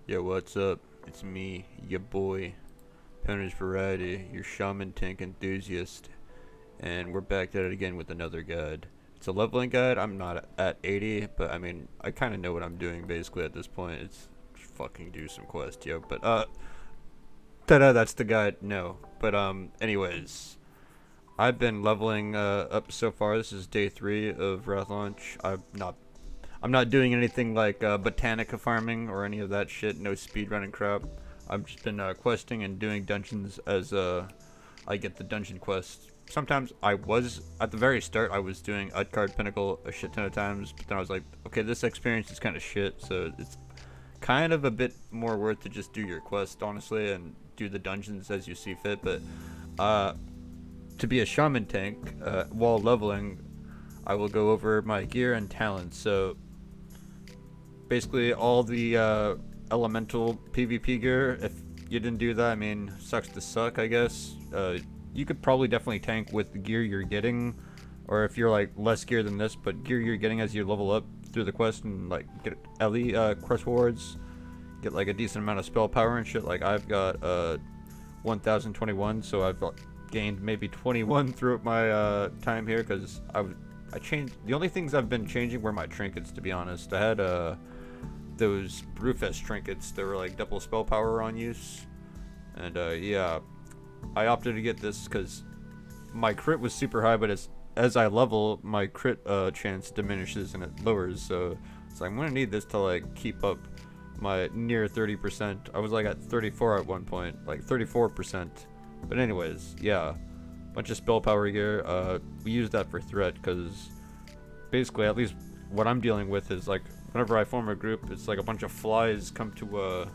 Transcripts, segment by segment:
Yo, what's up? It's me, your boy, Penner's Variety, your Shaman tank enthusiast, and we're back at it again with another guide. It's a leveling guide. I'm not at 80, but I mean, I kind of know what I'm doing basically at this point. It's just fucking do some quest, yo. But ta-da, that's the guide. No, but anyways, I've been leveling up so far. This is day 3 of Wrath Launch. I'm not doing anything like Botanica farming or any of that shit. No speedrunning crap. I've just been questing and doing dungeons as I get the dungeon quests. Sometimes I was at the very start. I was doing Utcard Pinnacle a shit ton of times, but then I was like, okay, this experience is kind of shit. So it's kind of a bit more worth to just do your quest, honestly, and do the dungeons as you see fit. But uh, to be a shaman tank while leveling, I will go over my gear and talents. So basically all the elemental PvP gear. If you didn't do that, I mean, sucks to suck, I guess. You could probably definitely tank with the gear you're getting, or if you're like less gear than this, but gear you're getting as you level up through the quest and like get LE quest rewards, get like a decent amount of spell power and shit. Like I've got 1021, so I've gained maybe 21 throughout my time here because I changed. The only things I've been changing were my trinkets, to be honest. I had those Brewfest trinkets. They were like double spell power on use, and yeah, I opted to get this because my crit was super high, but as I level, my crit chance diminishes and it lowers. So it's like I'm gonna need this to like keep up my near 30%. I was like at 34 at one point, like 34%. But anyways, yeah, bunch of spell power gear. We use that for threat because basically, at least what I'm dealing with is like whenever I form a group, it's like a bunch of flies come to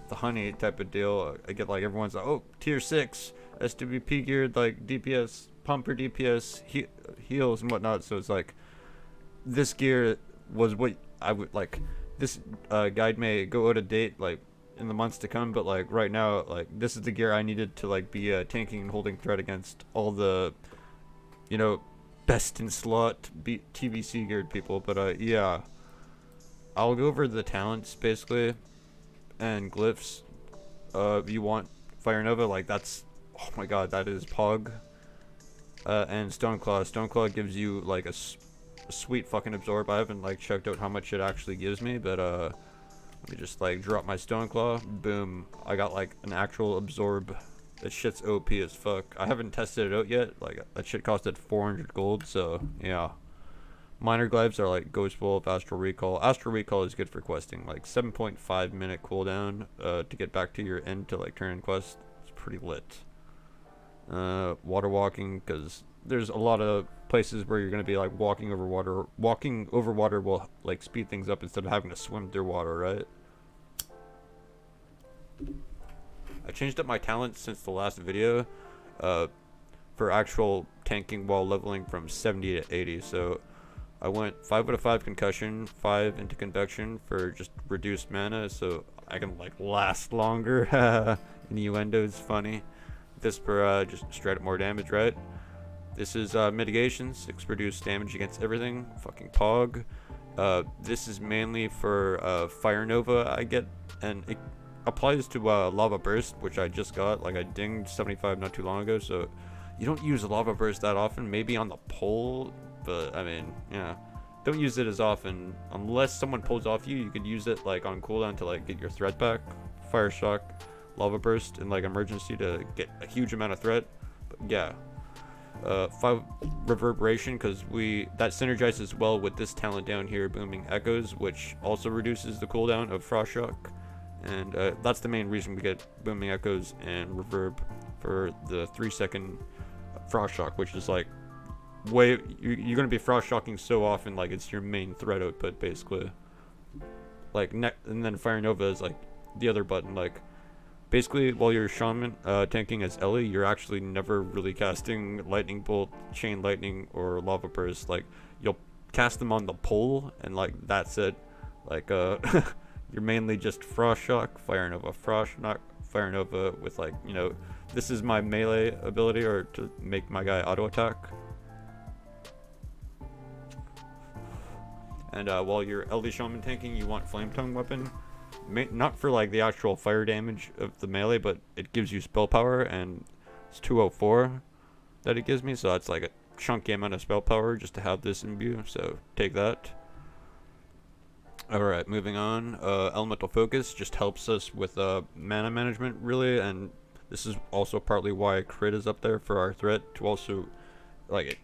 the honey type of deal. I get like everyone's like, oh, tier 6 SWP geared, like DPS, pumper DPS, heals and whatnot. So it's like this gear was what I would like. This guide may go out of date like in the months to come, but like right now, like this is the gear I needed to like be tanking and holding threat against all the, you know, best in slot TVC geared people. But yeah, I'll go over the talents basically and glyphs. You want Fire Nova, like that's, oh my god, that is Pog. And Stoneclaw. Stoneclaw gives you like a sweet fucking absorb. I haven't like checked out how much it actually gives me, but let me just like drop my Stoneclaw. Boom, I got like an actual absorb. That shit's OP as fuck. I haven't tested it out yet. Like that shit costed 400 gold, so yeah. Minor glaives are like Ghost Wolf, Astral Recall. Astral Recall is good for questing. Like 7.5 minute cooldown to get back to your end to like turn in quest. It's pretty lit. Water walking, because there's a lot of places where you're gonna be like walking over water. Walking over water will like speed things up instead of having to swim through water, right? I changed up my talents since the last video, for actual tanking while leveling from 70 to 80. So I went 5 out of 5 concussion, 5 into convection for just reduced mana, so I can like last longer. Innuendo is funny. This for just straight up more damage, right? This is mitigation, 6 reduced damage against everything. Fucking Pog. This is mainly for Fire Nova I get, and it applies to Lava Burst, which I just got. Like I dinged 75 not too long ago, so you don't use Lava Burst that often. Maybe on the pole, but I mean, yeah, don't use it as often unless someone pulls off you. You could use it like on cooldown to like get your threat back. Fire Shock, Lava Burst, and like emergency to get a huge amount of threat. But yeah, 5 reverberation because that synergizes well with this talent down here, Booming Echoes, which also reduces the cooldown of Frost Shock. And that's the main reason we get Booming Echoes and Reverb for the 3-second Frost Shock, which is like you're gonna be Frost Shocking so often, like it's your main threat output basically. Like and then Fire Nova is like the other button. Like basically while you're Shaman tanking as Ellie, you're actually never really casting Lightning Bolt, Chain Lightning, or Lava Burst. Like you'll cast them on the pole and like that's it. Like you're mainly just Frost Shock, Fire Nova, Frost Shock, Fire Nova with like, you know, this is my melee ability or to make my guy auto attack. And while you're LD Shaman tanking, you want Flame Tongue weapon. not for like the actual fire damage of the melee, but it gives you spell power, and it's 204 that it gives me, so that's like a chunky amount of spell power just to have this imbue, so take that. Alright, moving on. Elemental Focus just helps us with mana management, really, and this is also partly why crit is up there for our threat, to also, like,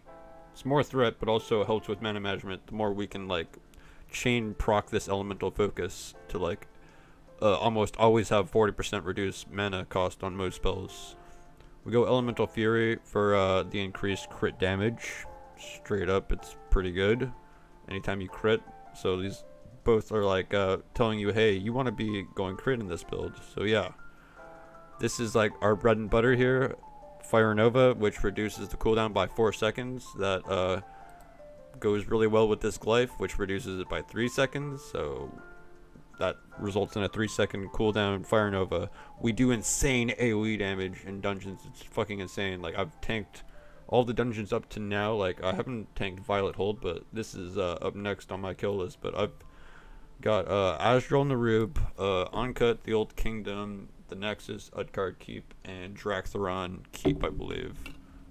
it's more threat, but also helps with mana management. The more we can, like, chain proc this Elemental Focus to, like, almost always have 40% reduced mana cost on most spells. We go Elemental Fury for the increased crit damage. Straight up, it's pretty good anytime you crit. So these both are like telling you, hey, you want to be going crit in this build. So yeah, this is like our bread and butter here. Fire Nova, which reduces the cooldown by 4 seconds. That goes really well with this Glyph, which reduces it by 3 seconds. So that results in a 3-second cooldown Fire Nova. We do insane AoE damage in dungeons. It's fucking insane. Like, I've tanked all the dungeons up to now. Like, I haven't tanked Violet Hold, but this is up next on my kill list. But I've got Azrael Narub, Uncut, the Old Kingdom, the Nexus, Udgard Keep, and Draktheron Keep, I believe.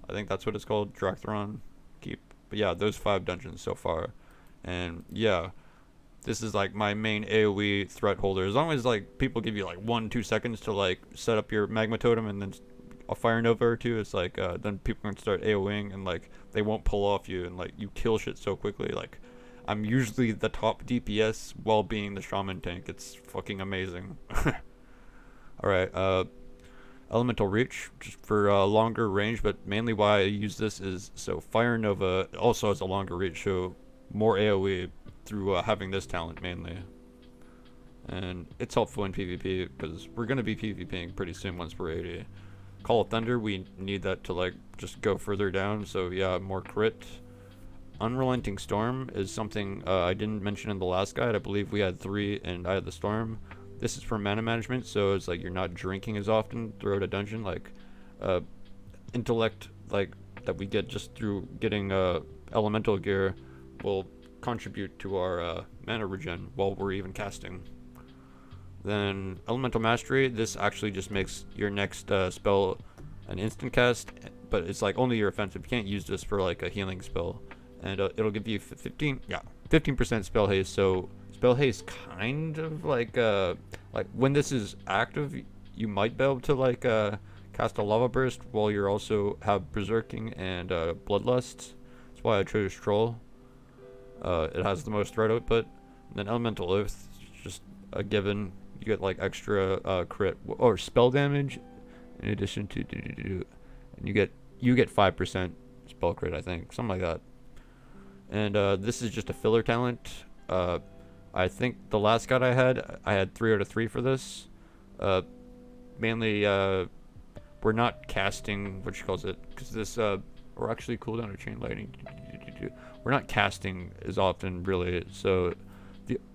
I think that's what it's called, Draktheron Keep. But yeah, those 5 dungeons so far. And yeah, this is like my main AoE threat holder. As long as like people give you like 1-2 seconds to like set up your magma totem and then a Fire Nova or 2, it's like then people can start AoEing and like they won't pull off you, and like you kill shit so quickly. Like, I'm usually the top DPS while being the Shaman tank. It's fucking amazing. Alright, Elemental Reach, just for longer range, but mainly why I use this is so Fire Nova also has a longer reach, so more AoE through having this talent mainly. And it's helpful in PvP because we're going to be PvPing pretty soon once we're 80. Call of Thunder, we need that to like just go further down, so yeah, more crit. Unrelenting Storm is something I didn't mention in the last guide. I believe we had 3 and I had the Storm. This is for mana management, so it's like you're not drinking as often throughout a dungeon. Like intellect, like that we get just through getting elemental gear will contribute to our mana regen while we're even casting. Then Elemental Mastery, this actually just makes your next spell an instant cast, but it's like only your offensive. You can't use this for like a healing spell. And it'll give you 15% spell haste. So spell haste kind of like when this is active, you might be able to like cast a lava burst while you're also have berserking and bloodlust. That's why I chose Troll. It has the most threat output. And then Elemental Oath, just a given. You get like extra crit or spell damage in addition to and you get 5% spell crit, I think, something like that. And this is just a filler talent. I think the last guide I had 3 out of 3 for this. Mainly, we're not casting, what you calls it, because this, or actually cooldown or chain lightning. We're not casting as often, really. So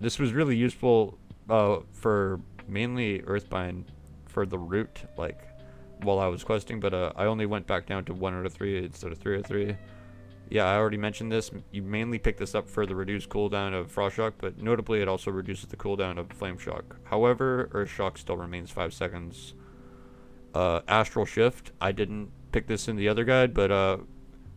this was really useful for mainly Earthbind for the root, like while I was questing, but I only went back down to 1 out of 3 instead of 3 out of 3. Yeah, I already mentioned this. You mainly pick this up for the reduced cooldown of Frost Shock, but notably it also reduces the cooldown of Flame Shock. However, Earth Shock still remains 5 seconds. Astral Shift, I didn't pick this in the other guide, but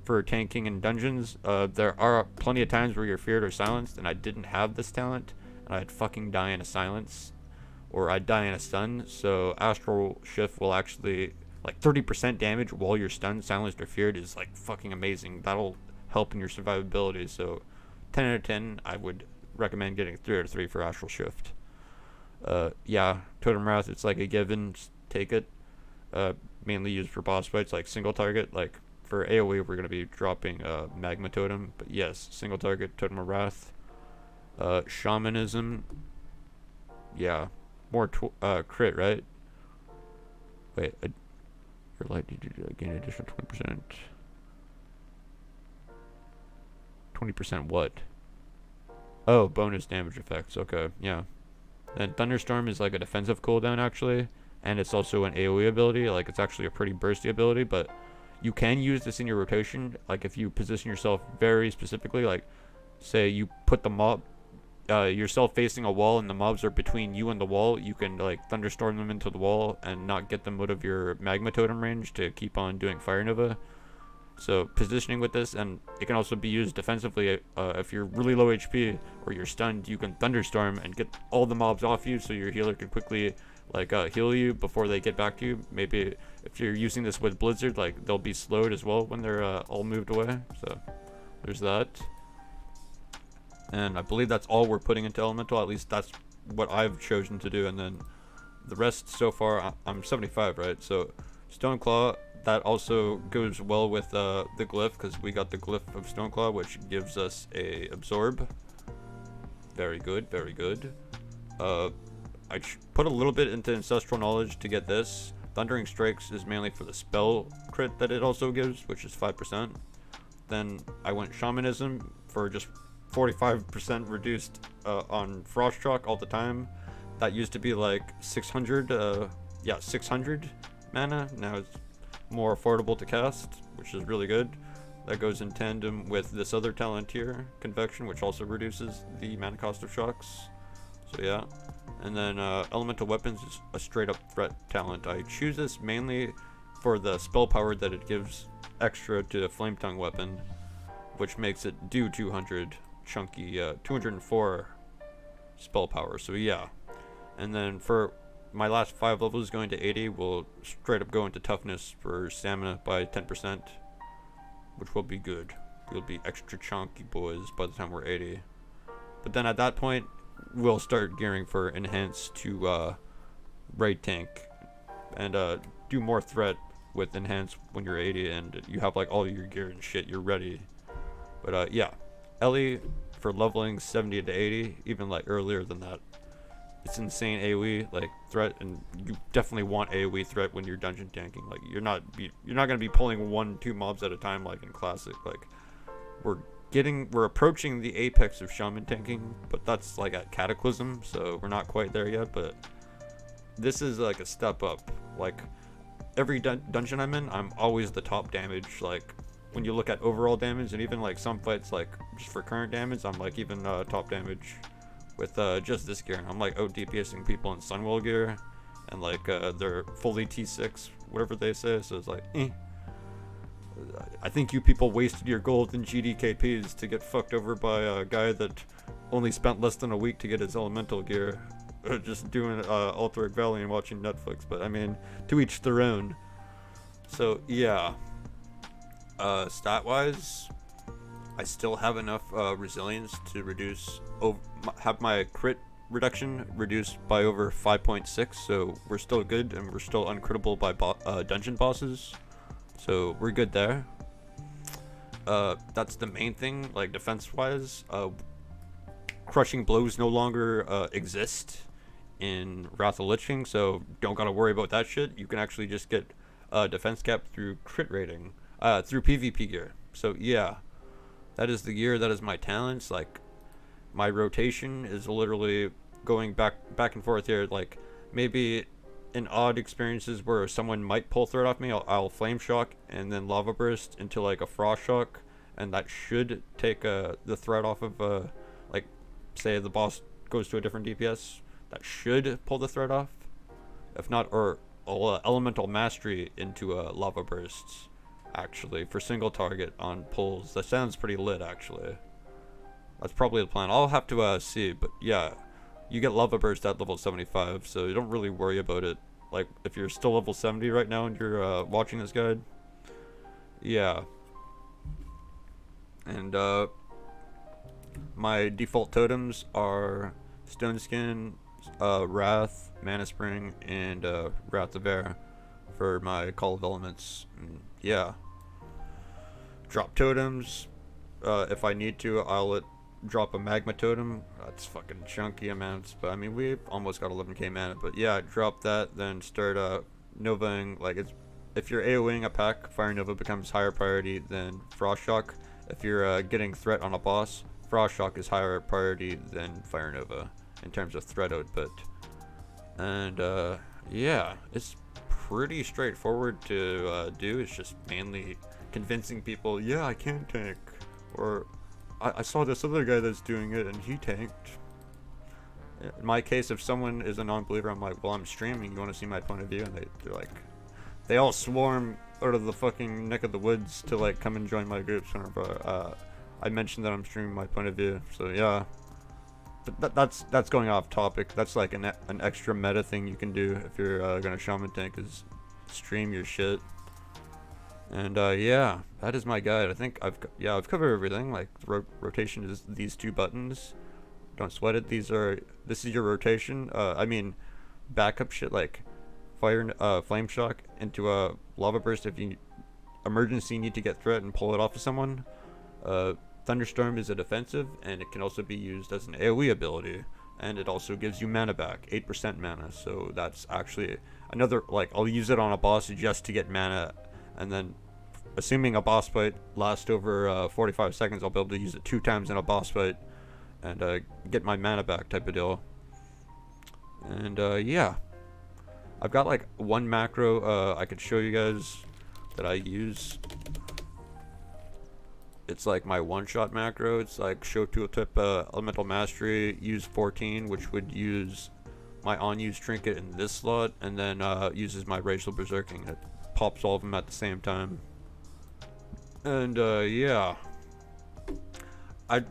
for tanking in dungeons, there are plenty of times where you're feared or silenced, and I didn't have this talent, and I'd fucking die in a silence, or I'd die in a stun, so Astral Shift will actually, like 30% damage while you're stunned, silenced, or feared is like fucking amazing. That'll help in your survivability, so 10 out of 10, I would recommend getting 3 out of 3 for Astral Shift. Yeah, Totem Wrath, it's like a given, just take it. Mainly used for boss fights, like single target, like for AoE we're going to be dropping Magma Totem, but yes, single target, Totem of Wrath. Shamanism, yeah, more crit, right? Wait, your light gain additional 20%. 20% what? Oh, bonus damage effects, okay, yeah. Then Thunderstorm is like a defensive cooldown actually, and it's also an AoE ability, like it's actually a pretty bursty ability, but you can use this in your rotation, like if you position yourself very specifically, like say you put the mob yourself facing a wall and the mobs are between you and the wall, you can like thunderstorm them into the wall and not get them out of your magma totem range to keep on doing Fire Nova. So positioning with this, and it can also be used defensively. If you're really low HP or you're stunned, you can thunderstorm and get all the mobs off you, so your healer can quickly like heal you before they get back to you. Maybe if you're using this with Blizzard, like they'll be slowed as well when they're all moved away. So there's that. And I believe that's all we're putting into Elemental. At least that's what I've chosen to do. And then the rest so far, I'm 75, right? So Stoneclaw, that also goes well with the glyph, because we got the glyph of Stoneclaw, which gives us a absorb. Very good, very good. I put a little bit into Ancestral Knowledge to get this. Thundering Strikes is mainly for the spell crit that it also gives, which is 5%. Then I went Shamanism for just 45% reduced on Frost Shock all the time. That used to be like 600, 600 mana. Now it's more affordable to cast, which is really good. That goes in tandem with this other talent here, Convection, which also reduces the mana cost of shocks. So yeah. And then Elemental Weapons is a straight up threat talent. I choose this mainly for the spell power that it gives extra to the Flame Tongue weapon, which makes it do 200 chunky, 204 spell power. So yeah. And then for my last 5 levels going to 80, we'll straight up go into toughness for stamina by 10%, which will be good. We'll be extra chunky boys by the time we're 80. But then at that point, we'll start gearing for enhance to raid tank, and do more threat with enhance when you're 80 and you have like all your gear and shit, you're ready. But yeah, Ellie for leveling 70 to 80, even like earlier than that. It's insane AoE like threat, and you definitely want AoE threat when you're dungeon tanking. Like you're not gonna be pulling 1-2 mobs at a time like in classic. Like we're approaching the apex of shaman tanking, but that's like at Cataclysm, so we're not quite there yet. But this is like a step up. Like every dungeon I'm in, I'm always the top damage. Like when you look at overall damage, and even like some fights, like just for current damage, I'm like even top damage with just this gear. I'm like out DPSing people in Sunwell gear, and like they're fully T6, whatever they say. So it's like, I think you people wasted your gold in GDKPs to get fucked over by a guy that only spent less than a week to get his elemental gear, just doing Alterac Valley and watching Netflix. But I mean, to each their own. So yeah, stat wise, I still have enough resilience to have my crit reduction reduced by over 5.6, so we're still good, and we're still uncrittable by dungeon bosses, so we're good there. That's the main thing. Like defense wise, crushing blows no longer exist in Wrath of Lich King, so don't gotta worry about that shit. You can actually just get defense cap through crit rating, through PvP gear. So yeah, that is the gear, that is my talents. Like my rotation is literally going back and forth here. Like maybe in odd experiences where someone might pull threat off me, I'll flame shock and then lava burst into like a frost shock, and that should take the threat off of like say the boss goes to a different DPS, that should pull the threat off. If not, or elemental mastery into lava bursts actually for single target on pulls. That sounds pretty lit actually. That's probably the plan. I'll have to see, but yeah, you get lava burst at level 75, so you don't really worry about it. Like if you're still level 70 right now and you're watching this guide, yeah. And my default totems are Stone Skin, Wrath, Mana Spring, and Wrath of Air for my Call of Elements. And yeah, drop totems. If I need to, I'll drop a magma totem. That's fucking chunky amounts, but I mean we almost got 11k mana. But yeah, drop that, then start novaing. Like it's, if you're AoEing a pack, Fire Nova becomes higher priority than Frost Shock. If you're getting threat on a boss, Frost Shock is higher priority than Fire Nova in terms of threat output. And yeah, it's pretty straightforward to do. It's just mainly convincing people, yeah, I can tank, or I saw this other guy that's doing it and he tanked. In my case, if someone is a non-believer, I'm like, well, I'm streaming. You want to see my point of view? And they're like, they all swarm out of the fucking neck of the woods to like come and join my groups whenever I mention that I'm streaming my point of view. So yeah, but that's going off topic. That's like an extra meta thing you can do if you're gonna shaman tank, is stream your shit. And yeah, that is my guide. I think I've covered everything. Like rotation is these two buttons. Don't sweat it. This is your rotation. I mean, backup shit like fire, flame shock into a lava burst if you emergency need to get threat and pull it off of someone. Thunderstorm is a defensive, and it can also be used as an AoE ability, and it also gives you mana back, 8% mana. So that's actually another, like, I'll use it on a boss just to get mana, and then assuming a boss fight lasts over 45 seconds, I'll be able to use it 2 times in a boss fight and get my mana back type of deal. And yeah, I've got like one macro I could show you guys that I use. It's like my one-shot macro. It's like show tooltip elemental mastery, use 14, which would use my on-use trinket in this slot, and then uses my racial berserking. It pops all of them at the same time. And yeah, I'd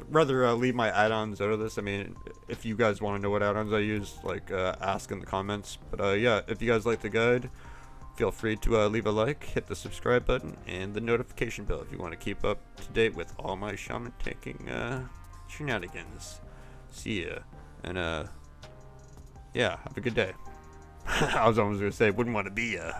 rather leave my add-ons out of this. I mean, if you guys want to know what add-ons I use, like ask in the comments. But yeah, if you guys like the guide, feel free to leave a like, hit the subscribe button, and the notification bell if you want to keep up to date with all my shaman tanking shenanigans. See ya, and yeah, have a good day. I was almost gonna say, wouldn't want to be ya.